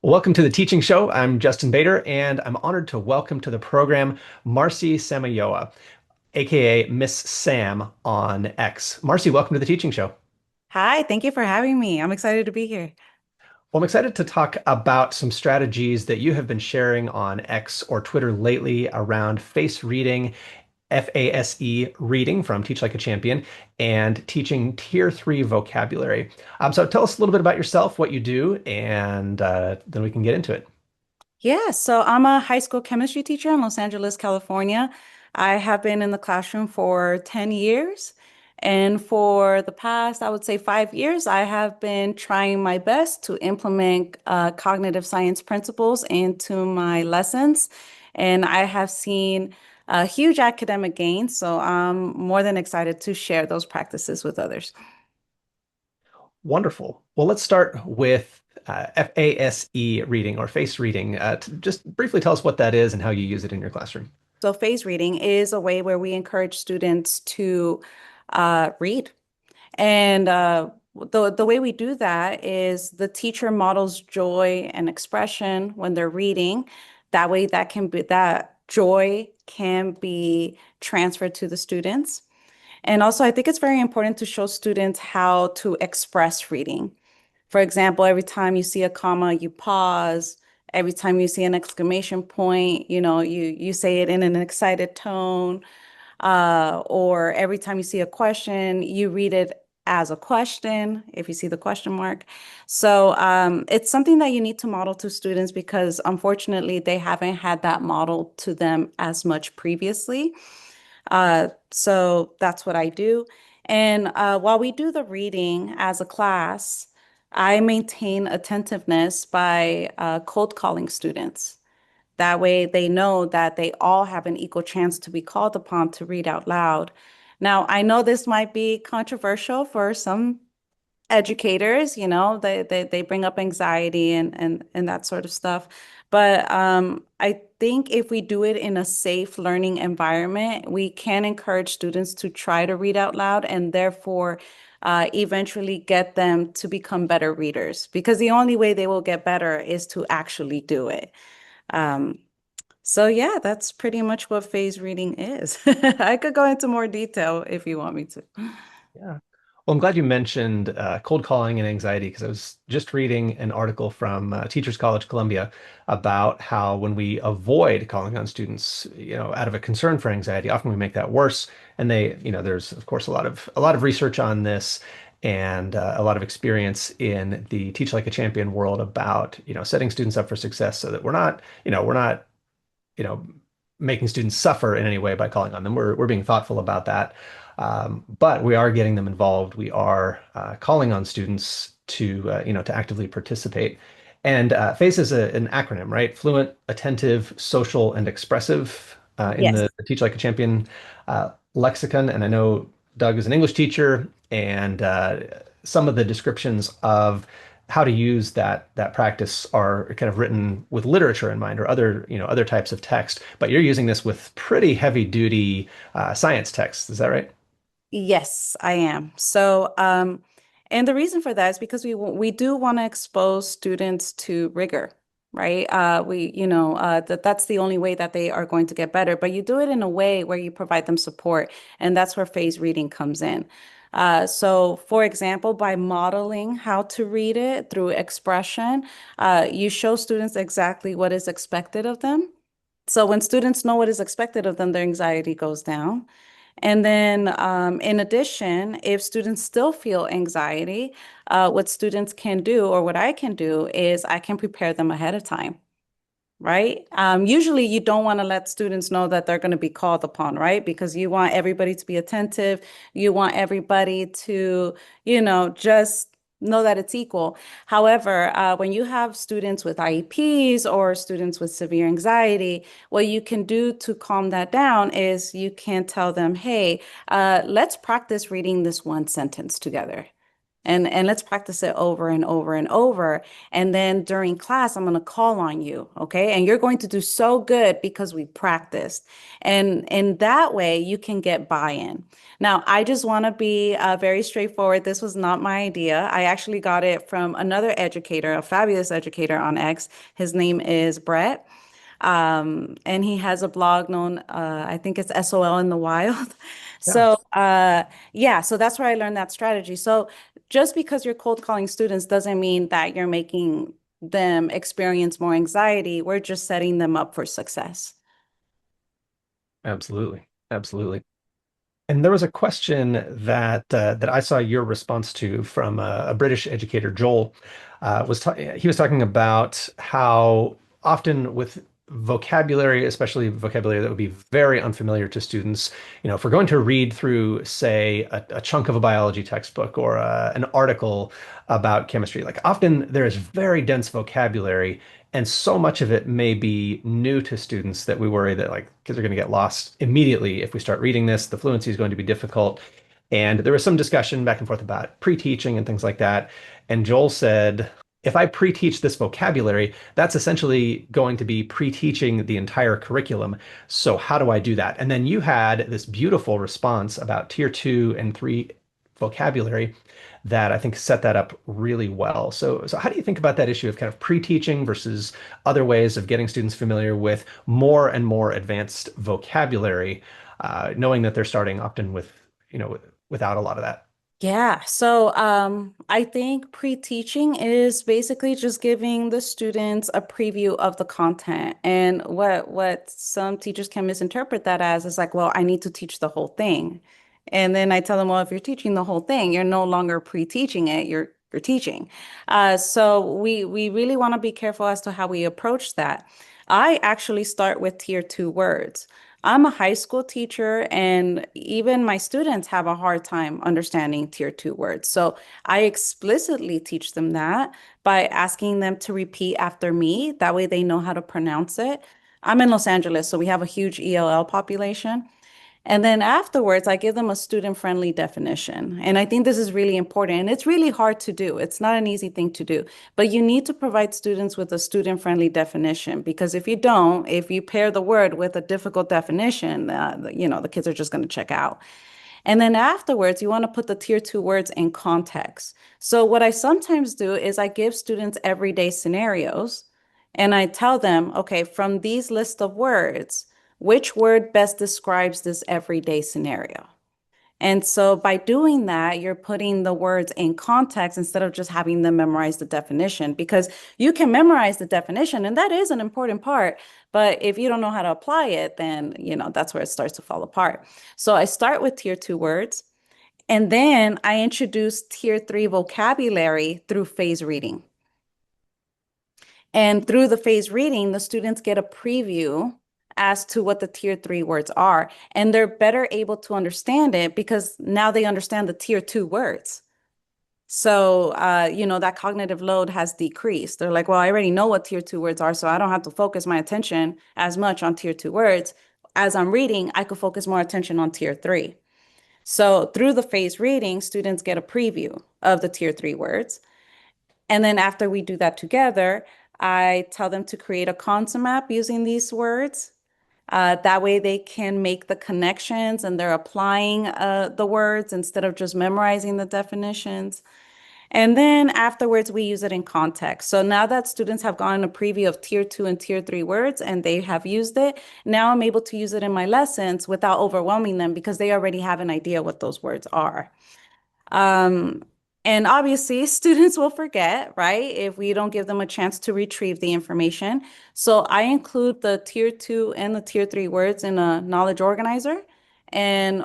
Welcome to the Teaching Show. I'm Justin Bader, and I'm honored to welcome to the program Marcie Samayoa, aka Miss Sam on X. Marcie, welcome to the Teaching Show. Hi, thank you for having me. I'm excited to be here. Well, I'm excited to talk about some strategies that you have been sharing on X or Twitter lately around face reading, FASE reading from Teach Like a Champion, and teaching Tier 3 vocabulary. So tell us a little bit about yourself, what you do, and then we can get into it. Yeah, so I'm a high school chemistry teacher in Los Angeles, California. I have been in the classroom for 10 years. And for the past, I would say 5 years, I have been trying my best to implement cognitive science principles into my lessons. And I have seen huge academic gains. So I'm more than excited to share those practices with others. Wonderful. Well, let's start with FASE reading or face reading. Just briefly tell us what that is and how you use it in your classroom. So phase reading is a way where we encourage students to read. And the way we do that is the teacher models joy and expression when they're reading. That way that joy can be transferred to the students. And also, I think it's very important to show students how to express reading. For example, every time you see a comma, you pause. Every time you see an exclamation point, you say it in an excited tone. Or every time you see a question, you read it as a question, if you see the question mark. So it's something that you need to model to students because unfortunately they haven't had that model to them as much previously. So that's what I do. And while we do the reading as a class, I maintain attentiveness by cold calling students. That way they know that they all have an equal chance to be called upon to read out loud. Now, I know this might be controversial for some educators, they bring up anxiety and that sort of stuff. But I think if we do it in a safe learning environment, we can encourage students to try to read out loud and therefore eventually get them to become better readers because the only way they will get better is to actually do it. Um, so yeah, that's pretty much what phase reading is. I could go into more detail if you want me to. Yeah. Well, I'm glad you mentioned cold calling and anxiety because I was just reading an article from Teachers College Columbia about how when we avoid calling on students, out of a concern for anxiety, often we make that worse. And there's of course a lot of research on this and a lot of experience in the Teach Like a Champion world about, setting students up for success so that we're not, you know, making students suffer in any way by calling on them. We're being thoughtful about that. But we are getting them involved. We are calling on students to actively participate. And FACE is an acronym, right? Fluent, attentive, social, and expressive in Yes. the Teach Like a Champion lexicon. And I know Doug is an English teacher, and some of the descriptions of how to use that practice are kind of written with literature in mind or other types of text. But you're using this with pretty heavy duty science texts. Is that right? Yes, I am. So, and the reason for that is because we do want to expose students to rigor, right? That's the only way that they are going to get better. But you do it in a way where you provide them support, and that's where phase reading comes in. So, for example, by modeling how to read it through expression, you show students exactly what is expected of them. So when students know what is expected of them, their anxiety goes down. And then, in addition, if students still feel anxiety, what students can do, or what I can do, is I can prepare them ahead of time, right? Usually, you don't want to let students know that they're going to be called upon, right? Because you want everybody to be attentive. You want everybody to, just know that it's equal. However, when you have students with IEPs or students with severe anxiety, what you can do to calm that down is you can tell them, hey, let's practice reading this one sentence together. And let's practice it over and over and over. And then during class, I'm going to call on you, okay? And you're going to do so good because we practiced. And in that way, you can get buy-in. Now, I just want to be very straightforward. This was not my idea. I actually got it from another educator, a fabulous educator on X. His name is Brett. And he has a blog known, I think it's SOL in the Wild. Yeah, So, yeah, so that's where I learned that strategy. So, just because you're cold calling students doesn't mean that you're making them experience more anxiety. We're just setting them up for success. absolutely. Absolutely. And there was a question that I saw your response to from a British educator, Joel, he was talking about how often with vocabulary, especially vocabulary that would be very unfamiliar to students, if we're going to read through, say, a chunk of a biology textbook or an article about chemistry, like often there is very dense vocabulary. And so much of it may be new to students that we worry that like kids are going to get lost immediately if we start reading this. The fluency is going to be difficult. And there was some discussion back and forth about pre-teaching and things like that. And Joel said, if I pre-teach this vocabulary, that's essentially going to be pre-teaching the entire curriculum. So how do I do that? And then you had this beautiful response about tier 2 and 3 vocabulary that I think set that up really well. So how do you think about that issue of kind of pre-teaching versus other ways of getting students familiar with more and more advanced vocabulary, knowing that they're starting often with, without a lot of that? Yeah, so I think pre-teaching is basically just giving the students a preview of the content. And what some teachers can misinterpret that as is like, well, I need to teach the whole thing. And then I tell them, well, if you're teaching the whole thing, you're no longer pre-teaching it, you're teaching. So we really want to be careful as to how we approach that. I actually start with tier two words. I'm a high school teacher, and even my students have a hard time understanding tier two words. So I explicitly teach them that by asking them to repeat after me. That way they know how to pronounce it. I'm in Los Angeles, so we have a huge ELL population. And then afterwards, I give them a student-friendly definition. And I think this is really important. And it's really hard to do. It's not an easy thing to do. But you need to provide students with a student-friendly definition because if you don't, if you pair the word with a difficult definition, the kids are just going to check out. And then afterwards, you want to put the tier two words in context. So what I sometimes do is I give students everyday scenarios and I tell them, okay, from these list of words, which word best describes this everyday scenario? And so by doing that, you're putting the words in context instead of just having them memorize the definition because you can memorize the definition and that is an important part. But if you don't know how to apply it, then, that's where it starts to fall apart. So I start with tier two words and then I introduce tier three vocabulary through phase reading. And through the phase reading, the students get a preview as to what the tier three words are. And they're better able to understand it because now they understand the tier two words. So, that cognitive load has decreased. They're like, well, I already know what tier two words are, so I don't have to focus my attention as much on tier two words. As I'm reading, I could focus more attention on tier three. So through the phase reading, students get a preview of the tier three words. And then after we do that together, I tell them to create a concept map using these words. That way they can make the connections and they're applying the words instead of just memorizing the definitions. And then afterwards, we use it in context. So now that students have gotten a preview of tier two and tier three words and they have used it, now I'm able to use it in my lessons without overwhelming them because they already have an idea what those words are. Um, and obviously, students will forget, right? If we don't give them a chance to retrieve the information. So I include the tier two and the tier three words in a knowledge organizer. And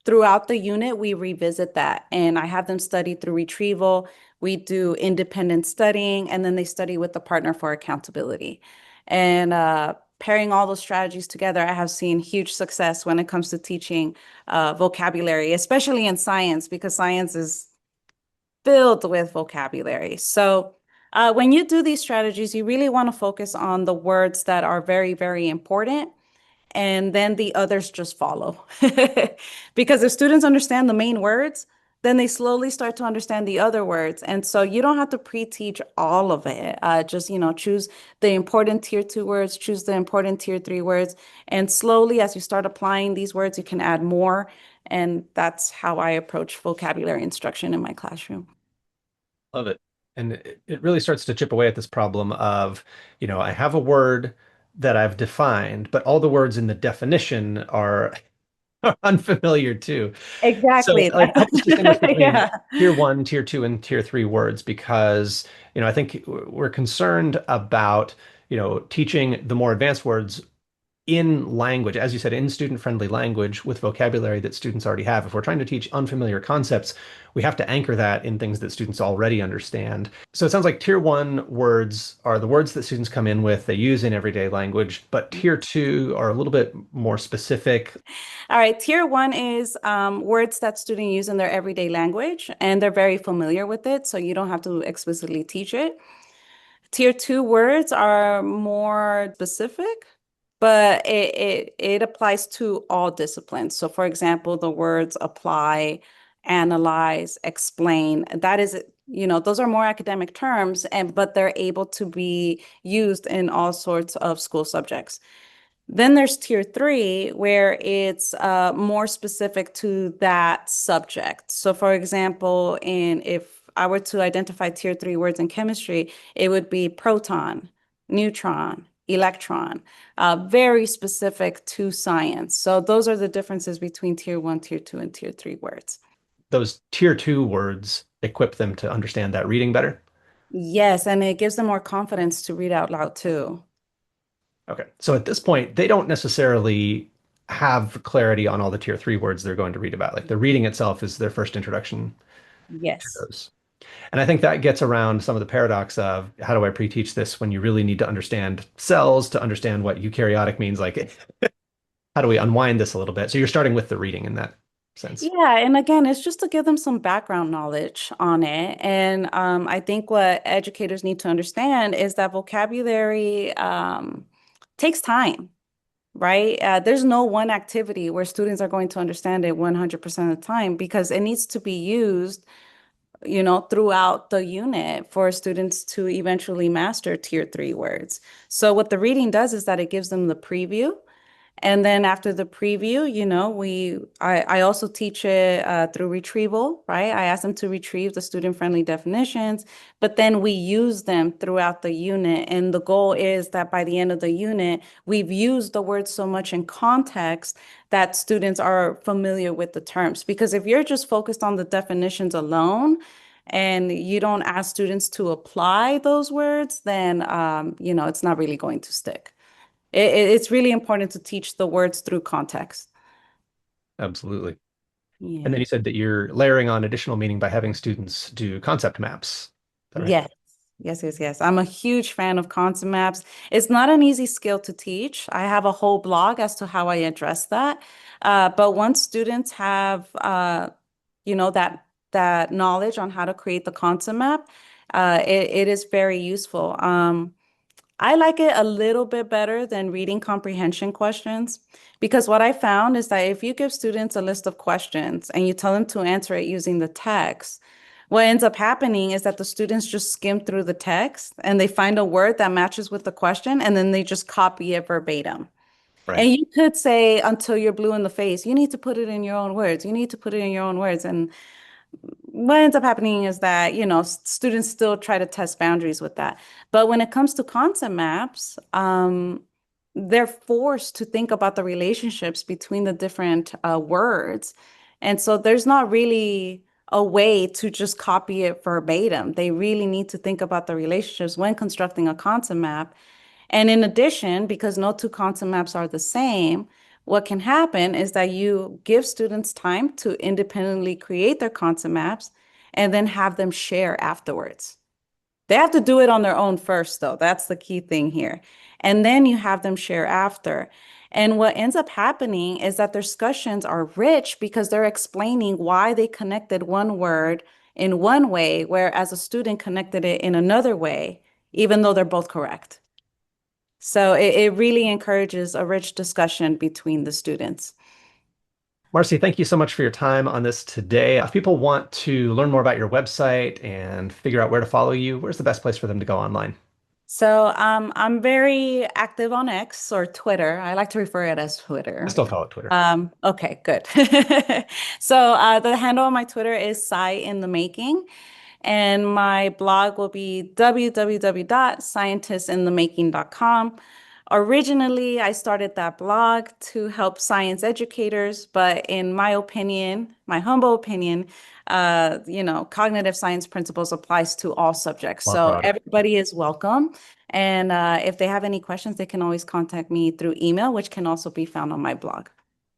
throughout the unit, we revisit that. And I have them study through retrieval. We do independent studying, and then they study with the partner for accountability. And pairing all those strategies together, I have seen huge success when it comes to teaching vocabulary, especially in science, because science is filled with vocabulary. So when you do these strategies, you really want to focus on the words that are very, very important, and then the others just follow. Because if students understand the main words, then they slowly start to understand the other words. And so you don't have to pre-teach all of it. Just, choose the important tier two words, choose the important tier three words, and slowly as you start applying these words, you can add more. And that's how I approach vocabulary instruction in my classroom. Love it. And it really starts to chip away at this problem of, I have a word that I've defined, but all the words in the definition are unfamiliar too. So, Exactly. like, help us distinguish between Yeah. tier one, tier two, and tier three words because, I think we're concerned about, teaching the more advanced words in language, as you said, in student-friendly language with vocabulary that students already have. If we're trying to teach unfamiliar concepts, we have to anchor that in things that students already understand. So it sounds like tier one words are the words that students come in with, they use in everyday language, but tier two are a little bit more specific. All right. Tier one is words that students use in their everyday language, and they're very familiar with it, so you don't have to explicitly teach it. Tier two words are more specific, but it applies to all disciplines. So, for example, the words apply, analyze, explain. That is, those are more academic terms, and but they're able to be used in all sorts of school subjects. Then there's tier three, where it's more specific to that subject. So, for example, if I were to identify tier three words in chemistry, it would be proton, neutron, electron, very specific to science. So, those are the differences between tier one, tier two, and tier three words. Those tier two words equip them to understand that reading better. Yes, and it gives them more confidence to read out loud too. Okay. So at this point, they don't necessarily have clarity on all the tier three words they're going to read about. Like the reading itself is their first introduction to Yes. those. And I think that gets around some of the paradox of how do I pre-teach this when you really need to understand cells to understand what eukaryotic means? Like, how do we unwind this a little bit? So you're starting with the reading in that sense. Yeah, and again, it's just to give them some background knowledge on it. And I think what educators need to understand is that vocabulary takes time, right? There's no one activity where students are going to understand it 100% of the time because it needs to be used, throughout the unit for students to eventually master tier three words. So what the reading does is that it gives them the preview. And then after the preview, I also teach it through retrieval, right? I ask them to retrieve the student-friendly definitions, but then we use them throughout the unit. And the goal is that by the end of the unit, we've used the words so much in context that students are familiar with the terms. Because if you're just focused on the definitions alone, and you don't ask students to apply those words, then it's not really going to stick. It's really important to teach the words through context. Absolutely. And then Yeah. you said that you're layering on additional meaning by having students do concept maps. Is that right? Yes. Yes, yes, yes. I'm a huge fan of concept maps. It's not an easy skill to teach. I have a whole blog as to how I address that. But once students have, that knowledge on how to create the concept map, it is very useful. I like it a little bit better than reading comprehension questions because what I found is that if you give students a list of questions and you tell them to answer it using the text, what ends up happening is that the students just skim through the text and they find a word that matches with the question and then they just copy it verbatim. Right. And you could say until you're blue in the face, you need to put it in your own words. You need to put it in your own words. And what ends up happening is that, students still try to test boundaries with that. But when it comes to concept maps, they're forced to think about the relationships between the different words. And so there's not really a way to just copy it verbatim. They really need to think about the relationships when constructing a concept map. And in addition, because no two concept maps are the same, what can happen is that you give students time to independently create their concept maps and then have them share afterwards. They have to do it on their own first, though. That's the key thing here. And then you have them share after. And what ends up happening is that their discussions are rich because they're explaining why they connected one word in one way, whereas a student connected it in another way, even though they're both correct. So it really encourages a rich discussion between the students. Marcie, thank you so much for your time on this today. If people want to learn more about your website and figure out where to follow you, where's the best place for them to go online? So I'm very active on X or Twitter. I like to refer it as I Twitter. still call it Twitter. Okay, good. So the handle on my Twitter is Sci in the Making, and my blog will be www.scientistinthemaking.com. Originally, I started that blog to help science educators, but in my opinion, my humble opinion, cognitive science principles applies to all subjects. More So broader. everybody is welcome. And if they have any questions, they can always contact me through email, which can also be found on my blog.